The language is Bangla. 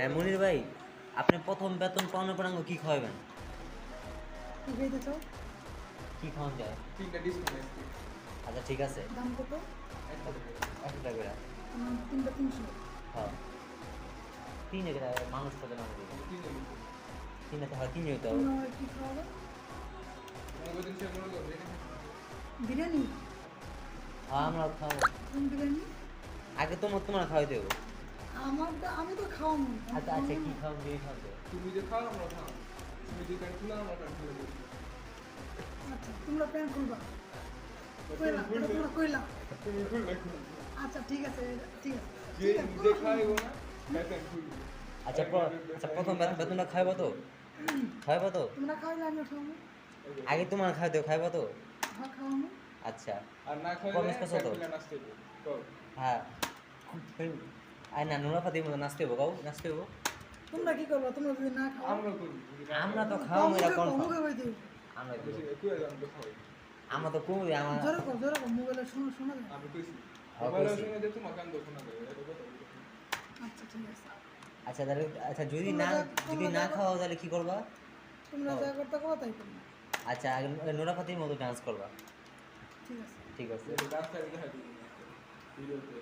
হ্যাঁ মনির ভাই, আপনি প্রথম বেতন পাওয়ানোর পর আমাকে কি খাওয়াবেন? কি খাইতে চাও? কি খাওয়ান যায়? তিনটা ডিসকাউন্ট আসছে। আচ্ছা ঠিক আছে, দাম কত? 100 টাকা করে। আমার 3টা 300। হ্যাঁ 3 টাকা মানুষ কত নাম দিবে? তিনটা দিচ্ছে। 3 টাকা, হ্যাঁ 3 হইতে হবে। তোমরা আমার কি খাওয়াবে? মনে করছেন সে মনে করবে বিরিয়ানি? হ্যাঁ আমরা খাবো। কোন বিরিয়ানি? আগে তোমার খাওয়াই দেবো। আমি তো খাওয়াবো। আচ্ছা আচ্ছা কি খাওয়ান দিয়ে খাওয়াবে? তুমি যে খাও আমরা খাও, তুমি যে প্যান্ট খুলে আমরা প্যান্ট খুলে দিই। আচ্ছা তোমরা প্যান্ট খুলবা? কইলা এটা তোমরা কইলা? তুমি খুলবে খুলবে আচ্ছা ঠিক আছে ঠিক আছে যে যে খাইবো না প্যান্ট খুলবে। আচ্ছা আচ্ছা প্রথম বেতনটা খাইবো তো? খাইবো তো? তোমরা খাইলে আমি খাওয়াবো। আগে তোমার খাই দেবো, খাইবো তো? হ্যাঁ খাওয়াবো। আচ্ছা আর না খাইলে প্রমিস করছো তো? প্যান্ট নাচতে হবে। কও হ্যাঁ আয় না নোরা ফাতির মতো নাচতে হবো, কাউ নাচতে হবো। তোমরা কি করবা? তোমরা যদি না খাও আমরা করি। আমরা তো খাওয়া মেয়েরা কনফার্ম। মুখে কই দিও। আমরা বেশি কুয়া জান তো খাই। আমরা তো কমই আমার জোরে কর মোবাইলে শোনা যায়। আমি কইছি। হ্যাঁ, মোবাইলে কইছি। শুনে যে তোমার কান দোষ না দেবে এটা কথা বলছি। আচ্ছা ঠিক আছে। আচ্ছা তাহলে আচ্ছা যদি তোমরা না যাবো। খাওয়া তাহলে কি করবা? তোমরা যা করতে করো তাই করো। আচ্ছা আগে নোরা ফাতির মতো ডান্স করবা। ঠিক আছে। ঠিক আছে রাস্তায় দেখা দিই ভিডিওতে